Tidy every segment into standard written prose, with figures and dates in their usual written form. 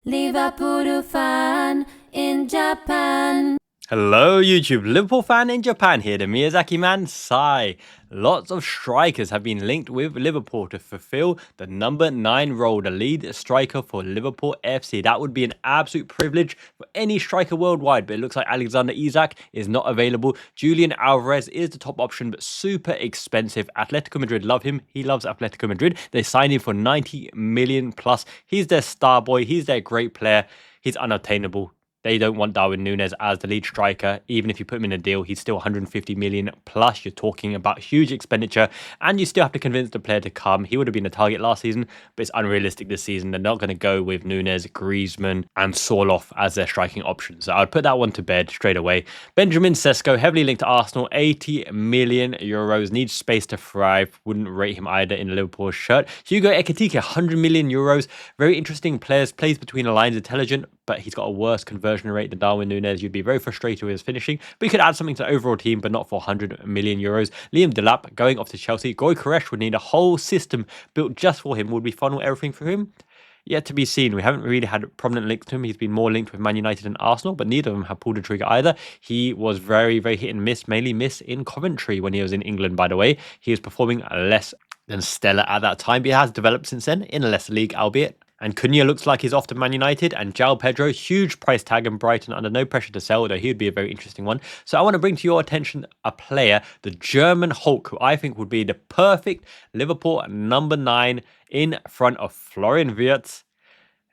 Liverpool Fan in Japan. Hello YouTube, Liverpool Fan in Japan here, the Miyazaki Man Si. Lots of strikers have been linked with Liverpool to fulfill the number 9 role, the lead striker for Liverpool FC. That would be an absolute privilege for any striker worldwide, but it looks like Alexander Isak is not available. Julian Alvarez is the top option, but super expensive. Atletico Madrid love him. He loves Atletico Madrid. They signed him for 90 million plus. He's their star boy. He's their great player. He's unattainable. They don't want Darwin Núñez as the lead striker. Even if you put him in a deal, he's still 150 million plus. You're talking about huge expenditure, and you still have to convince the player to come. He would have been a target last season, but it's unrealistic this season. They're not going to go with Núñez, Griezmann, and Sorloth as their striking options. So I'd put that one to bed straight away. Benjamin Sesko, heavily linked to Arsenal, 80 million euros. Needs space to thrive. Wouldn't rate him either in a Liverpool shirt. Hugo Ekitike, 100 million euros. Very interesting players. Plays between the lines, intelligent, but he's got a worse conversion rate than Darwin Núñez. You'd be very frustrated with his finishing, but you could add something to the overall team, but not for 100 million euros. Liam Delap going off to Chelsea. Goy Koresh would need a whole system built just for him. Would we funnel everything for him? Yet to be seen. We haven't really had prominent links to him. He's been more linked with Man United and Arsenal, but neither of them have pulled the trigger either. He was very, very hit and miss, mainly miss in Coventry when he was in England, by the way. He was performing less than stellar at that time, but he has developed since then in a lesser league, albeit. And Cunha looks like he's off to Man United. And João Pedro, huge price tag, and Brighton under no pressure to sell, although he would be a very interesting one. So I want to bring to your attention a player, the German Hulk, who I think would be the perfect Liverpool number 9 in front of Florian Wirtz,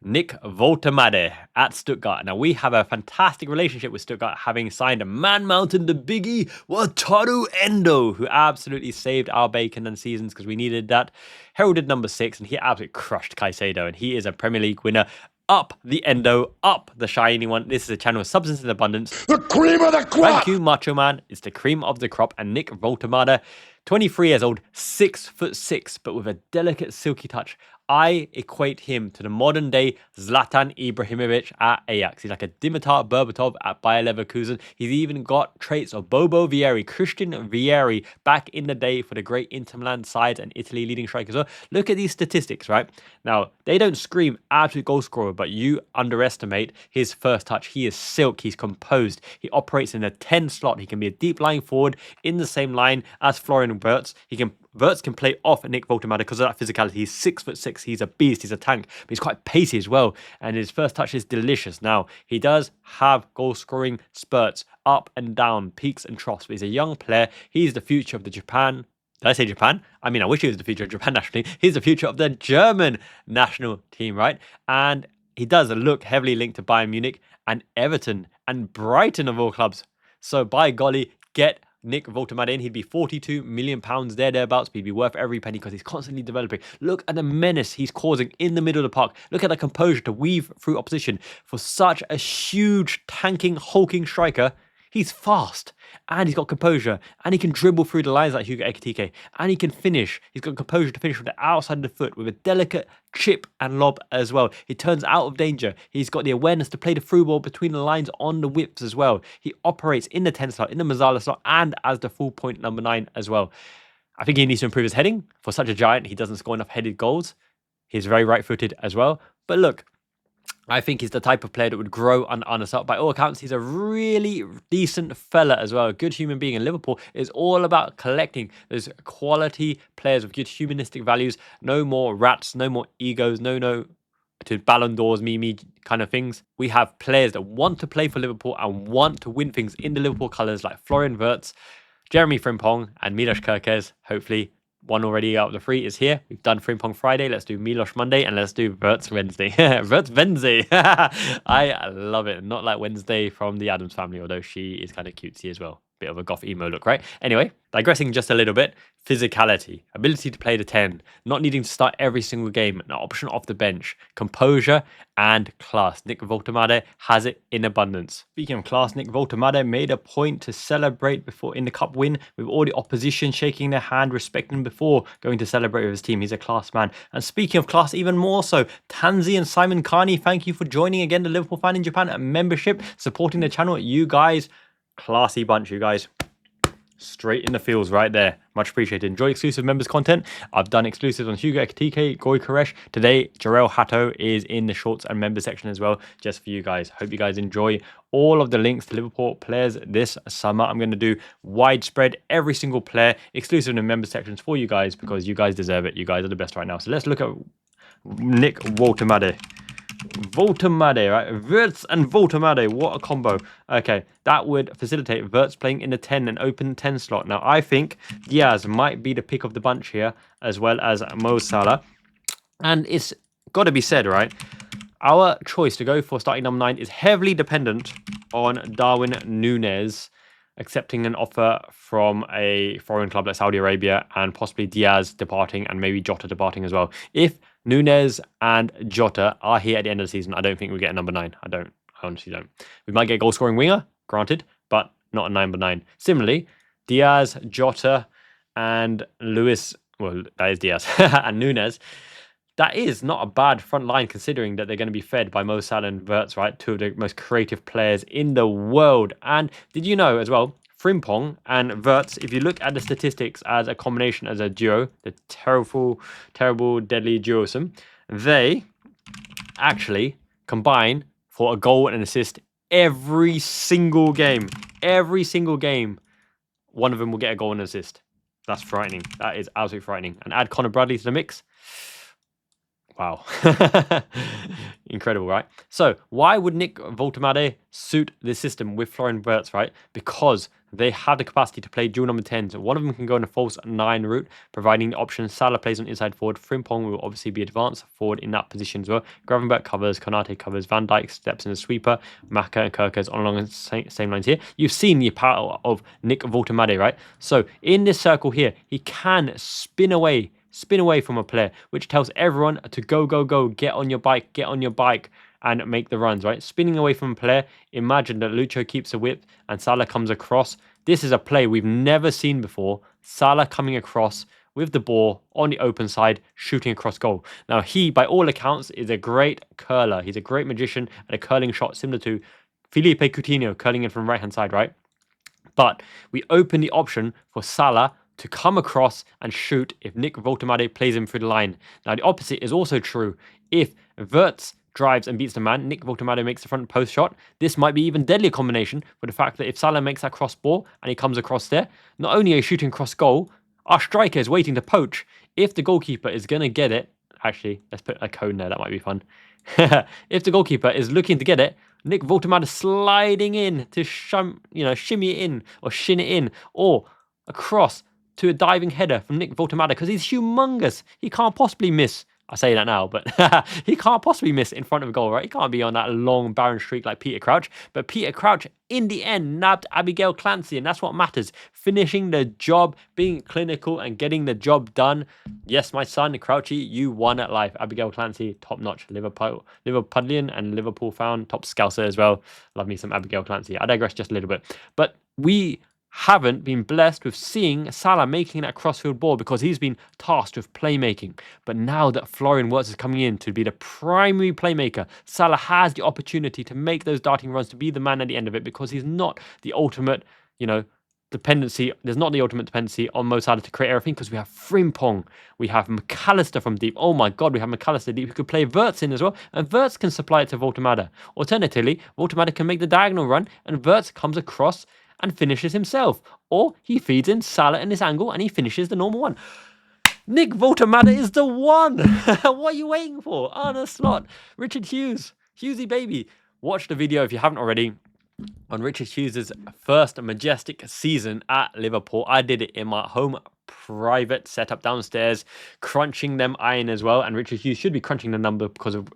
Nick Woltemade at Stuttgart. Now, we have a fantastic relationship with Stuttgart, having signed a Man Mountain, the biggie, Wataru Endo, who absolutely saved our bacon and seasons because we needed that. Heralded number 6, and he absolutely crushed Caicedo, and he is a Premier League winner. Up the Endo, up the shiny one. This is a channel of substance in abundance. The cream of the crop! Thank you, Macho Man. It's the cream of the crop. And Nick Woltemade, 23 years old, 6'6", but with a delicate, silky touch. I equate him to the modern day Zlatan Ibrahimovic at Ajax. He's like a Dimitar Berbatov at Bayer Leverkusen. He's even got traits of Bobo Vieri, Christian Vieri, back in the day for the great Inter Milan sides and Italy leading strikers. So look at these statistics, right? Now, they don't scream absolute goal scorer, but you underestimate his first touch. He is silk. He's composed. He operates in a 10 slot. He can be a deep lying forward in the same line as Florian Wirtz. Wirtz can play off Nick Woltemade because of that physicality. He's 6'6". He's a beast. He's a tank, but he's quite pacey as well. And his first touch is delicious. Now, he does have goal-scoring spurts, up and down, peaks and troughs. But he's a young player. He's the future of the Japan. Did I say Japan? I mean, I wish he was the future of Japan national team. He's the future of the German national team, right? And he does look heavily linked to Bayern Munich and Everton and Brighton of all clubs. So by golly, get Nick Woltemade in. He'd be 42 million pounds thereabouts, but he'd be worth every penny because he's constantly developing. Look at the menace he's causing in the middle of the park. Look at the composure to weave through opposition. For such a huge, tanking, hulking striker, he's fast, and he's got composure, and he can dribble through the lines like Hugo Ekitike, and he can finish. He's got composure to finish with the outside of the foot with a delicate chip and lob as well. He turns out of danger. He's got the awareness to play the through ball between the lines on the whips as well. He operates in the 10 slot, in the Mazzala slot, and as the full point number 9 as well. I think he needs to improve his heading. For such a giant, he doesn't score enough headed goals. He's very right-footed as well. But look, I think he's the type of player that would grow under Arne Slot. By all accounts, he's a really decent fella as well. A good human being. And Liverpool is all about collecting those quality players with good humanistic values. No more rats, no more egos, no to Ballon d'Ors, me kind of things. We have players that want to play for Liverpool and want to win things in the Liverpool colours, like Florian Wirtz, Jeremy Frimpong, and Milos Kerkez, hopefully. One already out of the 3 is here. We've done Frimpong Friday. Let's do Milos Monday, and let's do Wirtz Wednesday. Wirtz Wednesday. I love it. Not like Wednesday from the Addams Family, although she is kind of cutesy as well. Bit of a goth emo look, right? Anyway, digressing just a little bit. Physicality, ability to play the 10, not needing to start every single game, an option off the bench, composure and class. Nick Woltemade has it in abundance. Speaking of class, Nick Woltemade made a point to celebrate before in the cup win with all the opposition shaking their hand, respecting him before going to celebrate with his team. He's a class man. And speaking of class, even more so, Tanzi and Simon Carney, thank you for joining again the Liverpool Fan in Japan membership, supporting the channel. You guys, classy bunch, you guys. Straight in the fields right there. Much appreciated. Enjoy exclusive members content. I've done exclusives on Hugo Ekitike, Goy Koresh. Today, Jarell Hatto is in the shorts and members section as well, just for you guys. Hope you guys enjoy all of the links to Liverpool players this summer. I'm going to do widespread, every single player, exclusive in the members sections for you guys, because you guys deserve it. You guys are the best right now. So let's look at Nick Woltemade. Woltemade, right? Wirtz and Woltemade, what a combo. Okay, that would facilitate Wirtz playing in the 10 and open 10 slot. Now, I think Diaz might be the pick of the bunch here, as well as Mo Salah. And it's got to be said, right? Our choice to go for starting number 9 is heavily dependent on Darwin Núñez accepting an offer from a foreign club like Saudi Arabia, and possibly Diaz departing and maybe Jota departing as well. If Núñez and Jota are here at the end of the season, I don't think we get a number 9. I honestly don't. We might get a goal-scoring winger, granted, but not a number 9. Similarly, Diaz, Jota, and Luis, well, that is Diaz, and Núñez, that is not a bad front line, considering that they're going to be fed by Mo Salah and Wirtz, right? Two of the most creative players in the world. And did you know as well, Frimpong and Wirtz, if you look at the statistics as a combination, as a duo, the terrible, deadly duosome, they actually combine for a goal and an assist every single game. Every single game, one of them will get a goal and an assist. That's frightening. That is absolutely frightening. And add Connor Bradley to the mix. Wow. Incredible, right? So why would Nick Woltemade suit this system with Florian Wirtz, right? Because they have the capacity to play dual number 10s. One of them can go in a false 9 route, providing the option Salah plays on inside forward. Frimpong will obviously be advanced forward in that position as well. Gravenberch covers, Konate covers, Van Dijk steps in the sweeper, Maka and Kirkers on along the same lines here. You've seen the power of Nick Woltemade, right? So in this circle here, he can spin away from a player, which tells everyone to go, get on your bike, and make the runs, right? Spinning away from a player. Imagine that Lucho keeps a whip and Salah comes across. This is a play we've never seen before. Salah coming across with the ball on the open side, shooting across goal. Now, he, by all accounts, is a great curler. He's a great magician and a curling shot similar to Felipe Coutinho curling in from right-hand side, right? But we open the option for Salah to come across and shoot if Nick Woltemade plays him through the line. Now, the opposite is also true. If Wirtz drives and beats the man, Nick Woltemade makes the front post shot. This might be even deadlier combination for the fact that if Salah makes that cross ball and he comes across there, not only are you shooting cross goal, our striker is waiting to poach. If the goalkeeper is going to get it, actually, let's put a cone there, that might be fun. If the goalkeeper is looking to get it, Nick Woltemade sliding in to shimmy it in or shin it in, or across to a diving header from Nick Woltemade, because he's humongous. He can't possibly miss. I say that now, but he can't possibly miss in front of a goal, right? He can't be on that long, barren streak like Peter Crouch. But Peter Crouch, in the end, nabbed Abigail Clancy, and that's what matters. Finishing the job, being clinical, and getting the job done. Yes, my son, Crouchy, you won at life. Abigail Clancy, top-notch Liverpudlian and Liverpool fan, top scouser as well. Love me some Abigail Clancy. I digress just a little bit. But we haven't been blessed with seeing Salah making that crossfield ball because he's been tasked with playmaking. But now that Florian Wirtz is coming in to be the primary playmaker, Salah has the opportunity to make those darting runs, to be the man at the end of it, because he's not the ultimate, dependency. There's not the ultimate dependency on Mo Salah to create everything, because we have Frimpong, we have McAllister from deep. Oh my God, we have McAllister deep who could play Wirtz in as well, and Wirtz can supply it to Woltemade. Alternatively, Woltemade can make the diagonal run, and Wirtz comes across and finishes himself. Or he feeds in Salah in this angle and he finishes the normal one. Nick Woltemade is the one. What are you waiting for? On a slot. Richard Hughes. Hughesy baby. Watch the video if you haven't already on Richard Hughes' first majestic season at Liverpool. I did it in my home private setup downstairs, crunching them iron as well. And Richard Hughes should be crunching the number because of...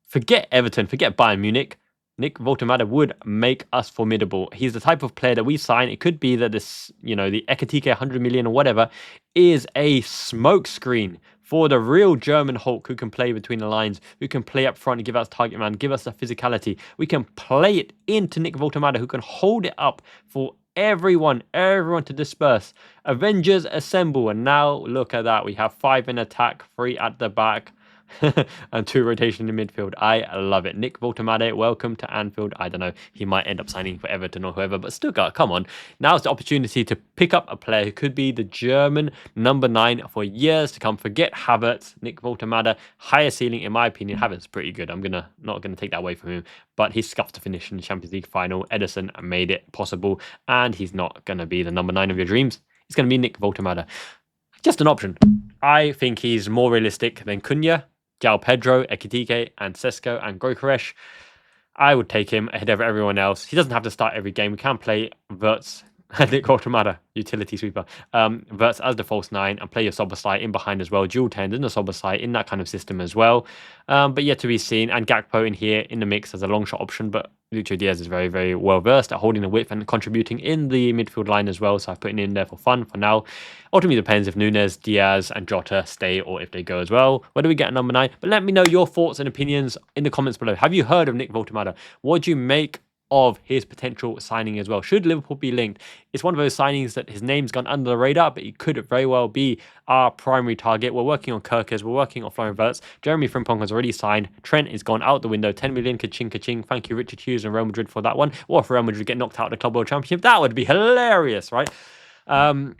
Forget Everton, forget Bayern Munich. Nick Woltemade would make us formidable. He's the type of player that we sign. It could be that this, the Ekitike 100 million or whatever is a smokescreen for the real German Hulk who can play between the lines, who can play up front and give us target man, give us the physicality. We can play it into Nick Woltemade, who can hold it up for everyone to disperse. Avengers assemble. And now look at that. We have 5 in attack, 3 at the back. and 2 rotation in midfield. I love it. Nick Woltemade, welcome to Anfield. I don't know, he might end up signing for Everton or whoever, but Stuttgart, come on. Now's the opportunity to pick up a player who could be the German number 9 for years to come. Forget Havertz. Nick Woltemade, higher ceiling in my opinion. Havertz pretty good. I'm not gonna take that away from him, but he scuffed to finish in the Champions League final. Ederson made it possible, and he's not gonna be the number 9 of your dreams. It's gonna be Nick Woltemade. Just an option. I think he's more realistic than Cunha, João Pedro, Ekitike, and Sesko, and Gokaresh. I would take him ahead of everyone else. He doesn't have to start every game. We can play Wirtz and Nick Woltemade, utility sweeper. Wirtz as the false 9 and play your Soboslai in behind as well. Dual 10s in the Soboslai in that kind of system as well. But yet to be seen. And Gakpo in here in the mix as a long shot option. But Lucho Diaz is very, very well versed at holding the width and contributing in the midfield line as well. So I've put him in there for fun for now. Ultimately depends if Nunes, Diaz, and Jota stay or if they go as well. Where do we get a number 9? But let me know your thoughts and opinions in the comments below. Have you heard of Nick Woltemade? What do you make of his potential signing as well? Should Liverpool be linked? It's one of those signings that his name's gone under the radar, but he could very well be our primary target. We're working on Kirkers, we're working on Florian Wirtz. Jeremy Frimpong has already signed. Trent is gone out the window. 10 million, ka-ching, ka-ching. Thank you, Richard Hughes and Real Madrid for that one. Or if Real Madrid get knocked out of the Club World Championship, that would be hilarious, right? Another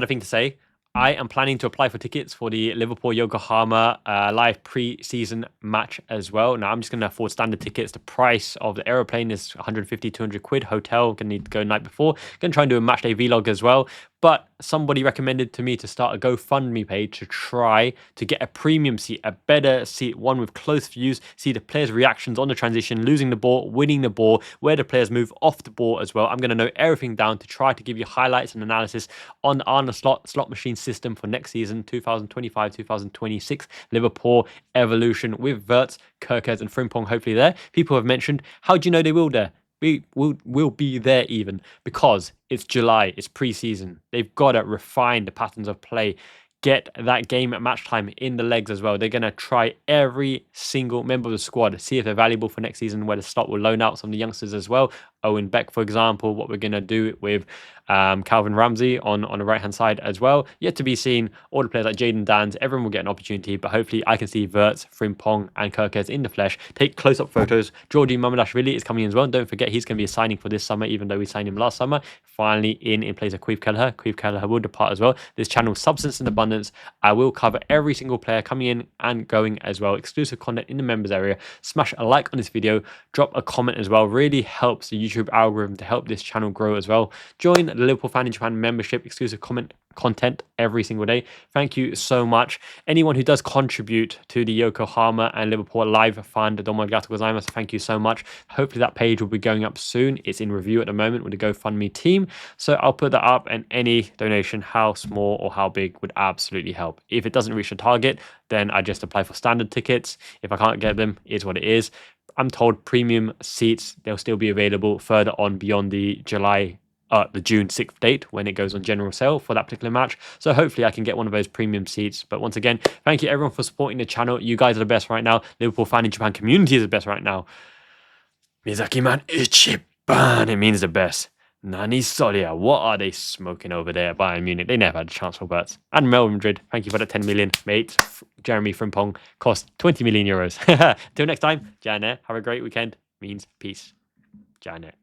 thing to say, I am planning to apply for tickets for the Liverpool Yokohama live pre-season match as well. Now, I'm just going to afford standard tickets. The price of the aeroplane is 150, 200 quid. Hotel, going to need to go night before. Going to try and do a match day vlog as well. But somebody recommended to me to start a GoFundMe page to try to get a premium seat, a better seat, one with close views, see the players' reactions on the transition, losing the ball, winning the ball, where the players move off the ball as well. I'm going to note everything down to try to give you highlights and analysis on the Arna slot machine system for next season, 2025-2026, Liverpool Evolution with Wirtz, Kirkers, and Frimpong hopefully there. People have mentioned, how do you know they will there? We will be there even because it's July, it's pre-season. They've got to refine the patterns of play, get that game at match time in the legs as well. They're going to try every single member of the squad, see if they're valuable for next season, where the slot will loan out some of the youngsters as well. Owen Beck, for example, what we're going to do with Calvin Ramsey on the right-hand side as well. Yet to be seen. All the players like Jaden Dans, everyone will get an opportunity, but hopefully I can see Wirtz, Frimpong, and Kirkers in the flesh. Take close-up photos. Georgi Mamadashvili is coming in as well. Don't forget, he's going to be a signing for this summer, even though we signed him last summer. Finally in place of Queeve Kelleher. Queeve Kelleher will depart as well. This channel, Substance in Abundance. I will cover every single player coming in and going as well. Exclusive content in the members area. Smash a like on this video. Drop a comment as well. Really helps the YouTube algorithm to help this channel grow as well. Join the Liverpool Fan Japan membership. Exclusive content every single day. Thank you so much. Anyone who does contribute to the Yokohama and Liverpool Live Fund, thank you so much. Hopefully that page will be going up soon. It's in review at the moment with the GoFundMe team. So I'll put that up, and any donation, how small or how big, would absolutely help. If it doesn't reach the target, then I just apply for standard tickets. If I can't get them, it is what it is. I'm told premium seats, they'll still be available further on beyond the June 6th date when it goes on general sale for that particular match. So hopefully I can get one of those premium seats. But once again, thank you everyone for supporting the channel. You guys are the best right now. Liverpool Fan Japan community is the best right now. Miyazaki Man Ichiban, it means the best. Nani Solia, what are they smoking over there at Bayern Munich? They never had a chance for Wirtz. And Real Madrid, thank you for that 10 million, mate. Jeremy Frimpong cost 20 million euros. Till next time, Janet, have a great weekend. Means peace. Janet.